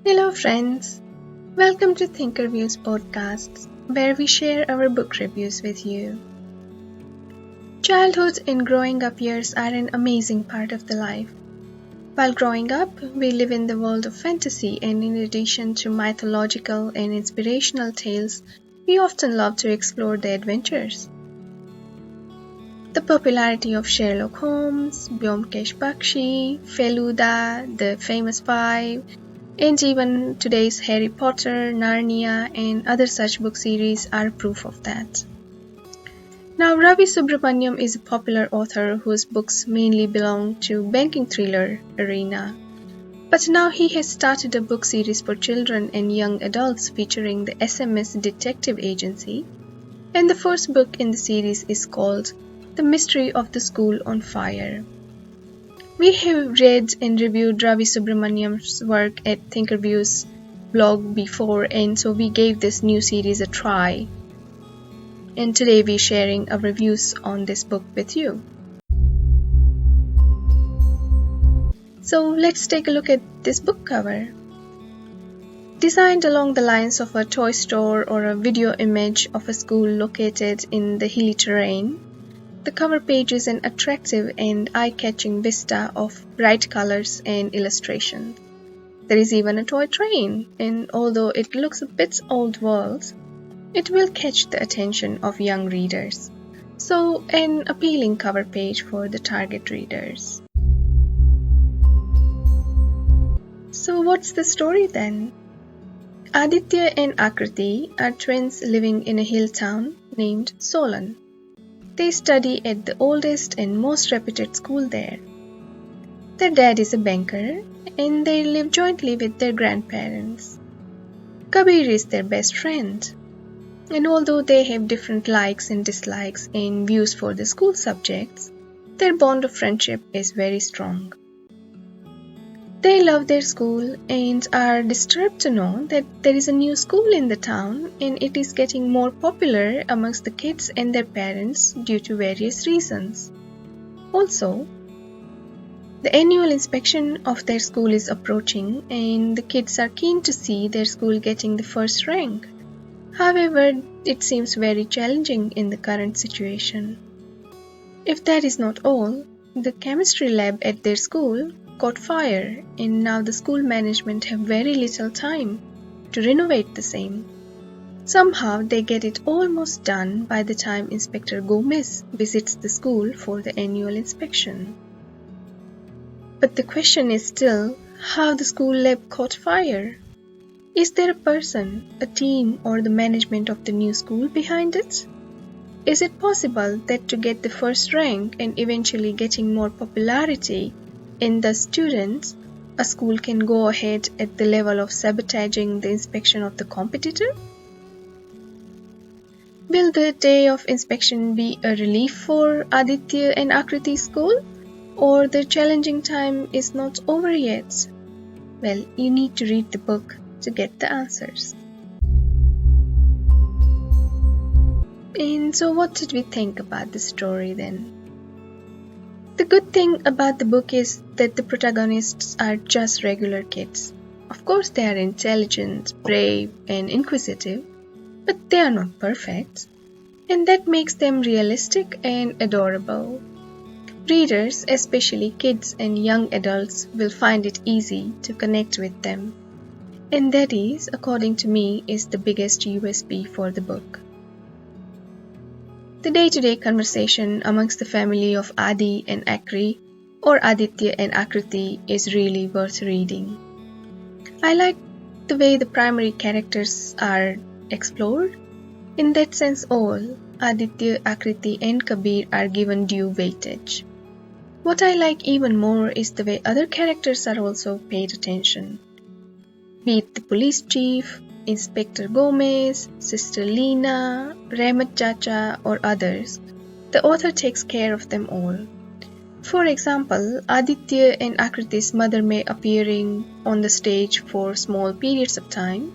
Hello friends, welcome to ThinkerViews podcasts, where we share our book reviews with you. Childhood and growing up years are an amazing part of the life. While growing up, we live in the world of fantasy, and in addition to mythological and inspirational tales, we often love to explore the adventures. The popularity of Sherlock Holmes, Byomkesh Bakshi, Feluda, The Famous Five, and even today's Harry Potter, Narnia, and other such book series are proof of that. Now, Ravi Subramanian is a popular author whose books mainly belong to banking thriller arena. But now he has started a book series for children and young adults featuring the SMS Detective Agency, and the first book in the series is called The Mystery of the School on Fire. We have read and reviewed Ravi Subramanian's work at ThinkerViews blog before, and so we gave this new series a try. And today we're sharing our reviews on this book with you. So let's take a look at this book cover. Designed along the lines of a toy store or a video image of a school located in the hilly terrain, the cover page is an attractive and eye-catching vista of bright colors and illustrations. There is even a toy train, and although it looks a bit old-world, it will catch the attention of young readers. So, an appealing cover page for the target readers. So, what's the story then? Aditya and Akriti are twins living in a hill town named Solan. They study at the oldest and most reputed school there. Their dad is a banker, and they live jointly with their grandparents. Kabir is their best friend, and although they have different likes and dislikes and views for the school subjects, their bond of friendship is very strong. They love their school and are disturbed to know that there is a new school in the town and it is getting more popular amongst the kids and their parents due to various reasons. Also, the annual inspection of their school is approaching and the kids are keen to see their school getting the first rank. However, it seems very challenging in the current situation. If that is not all, the chemistry lab at their school caught fire, and now the school management have very little time to renovate the same. Somehow they get it almost done by the time Inspector Gomez visits the school for the annual inspection. But the question is still how the school lab caught fire. Is there a person, a team, or the management of the new school behind it? Is it possible that to get the first rank and eventually getting more popularity in the students, a school can go ahead at the level of sabotaging the inspection of the competitor? Will the day of inspection be a relief for Aditya and Akriti's school, or the challenging time is not over yet? Well, you need to read the book to get the answers. And so what did we think about the story then? The good thing about the book is that the protagonists are just regular kids. Of course, they are intelligent, brave, and inquisitive, but they are not perfect, and that makes them realistic and adorable. Readers, especially kids and young adults, will find it easy to connect with them, and that is, according to me, is the biggest USP for the book. The day-to-day conversation amongst the family of Adi and Akri, or Aditya and Akriti, is really worth reading. I like the way the primary characters are explored. In that sense, all Aditya, Akriti, and Kabir are given due weightage. What I like even more is the way other characters are also paid attention. Be it the police chief, Inspector Gomez, Sister Lena, Rehmat Chacha, or others, the author takes care of them all. For example, Aditya and Akriti's mother may appearing on the stage for small periods of time.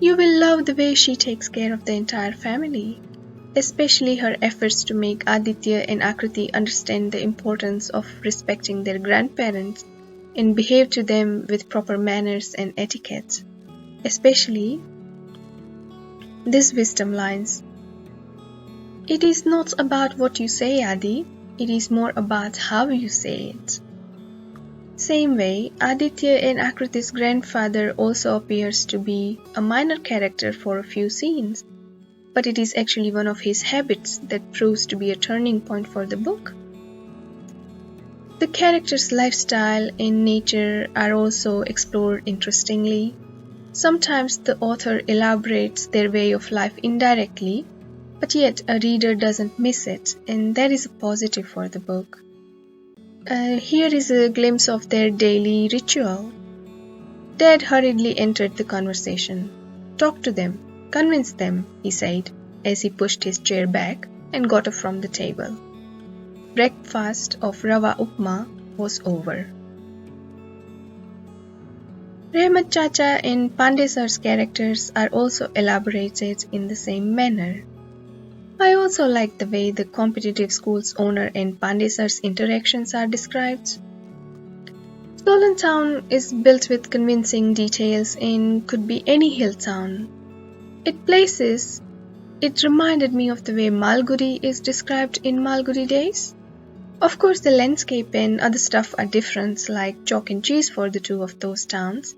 You will love the way she takes care of the entire family, especially her efforts to make Aditya and Akriti understand the importance of respecting their grandparents and behave to them with proper manners and etiquette, especially these wisdom lines. It is not about what you say, Adi, it is more about how you say it. Same way, Aditya and Akriti's grandfather also appears to be a minor character for a few scenes, but it is actually one of his habits that proves to be a turning point for the book. The character's lifestyle and nature are also explored interestingly. Sometimes the author elaborates their way of life indirectly, but yet a reader doesn't miss it, and that is a positive for the book. Here is a glimpse of their daily ritual. Dad hurriedly entered the conversation. "Talk to them, convince them," he said, as he pushed his chair back and got up from the table. Breakfast of rava upma was over. Rehmat Chacha and Pandey Sir's characters are also elaborated in the same manner. I also like the way the competitive school's owner and Pandey Sir's interactions are described. Stolen Town is built with convincing details and could be any hill town. It reminded me of the way Malgudi is described in Malgudi Days. Of course, the landscape and other stuff are different, like chalk and cheese for the two of those towns,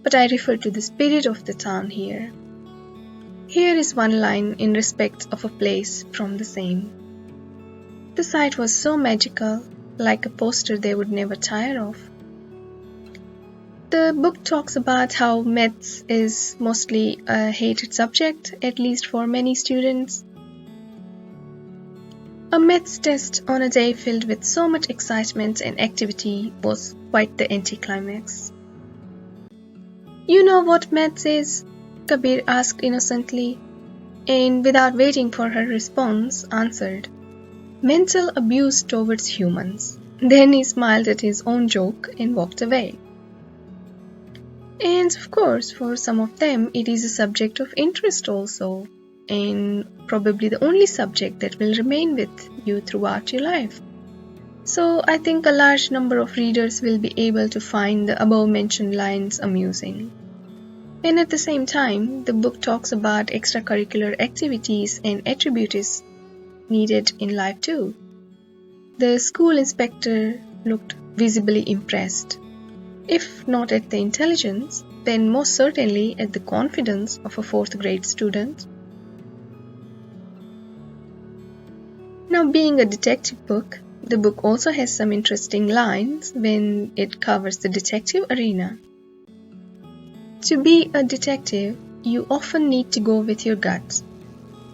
but I refer to the spirit of the town here. Here is one line in respect of a place from the same. The sight was so magical, like a poster they would never tire of. The book talks about how maths is mostly a hated subject, at least for many students. A maths test on a day filled with so much excitement and activity was quite the anticlimax. "You know what maths is?" Kabir asked innocently, and without waiting for her response, answered, "Mental abuse towards humans." Then he smiled at his own joke and walked away. And of course, for some of them, it is a subject of interest also, and probably the only subject that will remain with you throughout your life. So I think a large number of readers will be able to find the above-mentioned lines amusing. And at the same time, the book talks about extracurricular activities and attributes needed in life too. The school inspector looked visibly impressed. If not at the intelligence, then most certainly at the confidence of a 4th grade student. Now, being a detective book, the book also has some interesting lines when it covers the detective arena. To be a detective, you often need to go with your gut.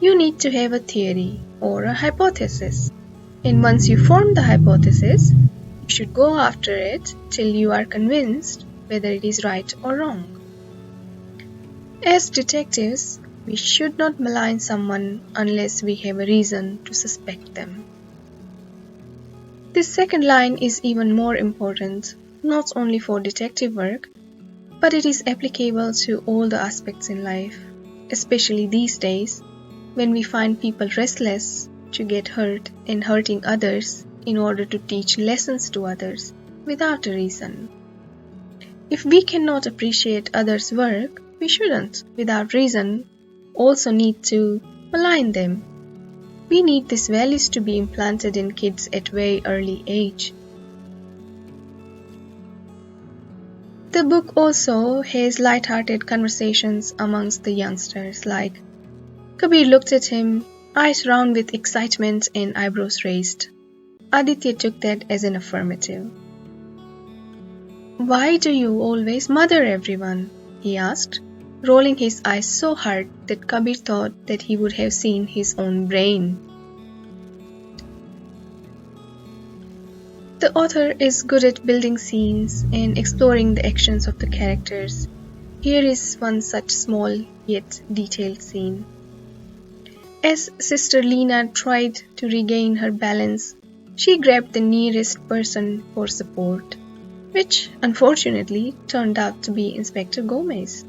You need to have a theory or a hypothesis, and once you form the hypothesis, you should go after it till you are convinced whether it is right or wrong. As detectives, we should not malign someone unless we have a reason to suspect them. This second line is even more important, not only for detective work, but it is applicable to all the aspects in life, especially these days when we find people restless to get hurt and hurting others in order to teach lessons to others without a reason. If we cannot appreciate others' work, we shouldn't, without reason, also need to malign them. We need these values to be implanted in kids at very early age. The book also has light-hearted conversations amongst the youngsters, like Kabir looked at him, eyes round with excitement and eyebrows raised. Aditya took that as an affirmative. "Why do you always mother everyone?" he asked, rolling his eyes so hard that Kabir thought that he would have seen his own brain. The author is good at building scenes and exploring the actions of the characters. Here is one such small yet detailed scene. As Sister Lena tried to regain her balance, she grabbed the nearest person for support, which unfortunately turned out to be Inspector Gomez.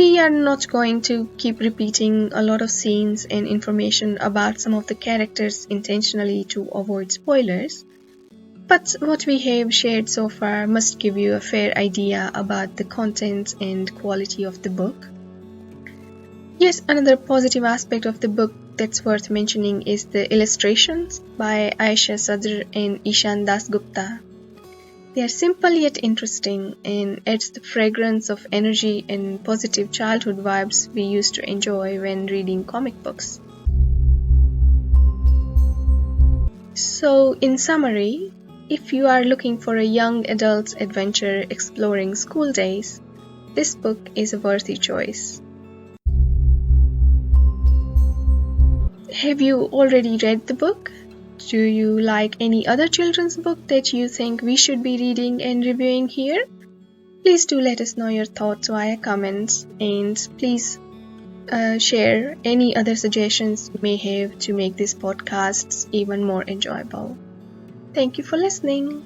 We are not going to keep repeating a lot of scenes and information about some of the characters intentionally to avoid spoilers, but what we have shared so far must give you a fair idea about the content and quality of the book. Yes, another positive aspect of the book that's worth mentioning is the illustrations by Aisha Sadr and Ishan Dasgupta. They are simple yet interesting and adds the fragrance of energy and positive childhood vibes we used to enjoy when reading comic books. So, in summary, if you are looking for a young adult's adventure exploring school days, this book is a worthy choice. Have you already read the book? Do you like any other children's book that you think we should be reading and reviewing here? Please do let us know your thoughts via comments, and please share any other suggestions you may have to make these podcasts even more enjoyable. Thank you for listening.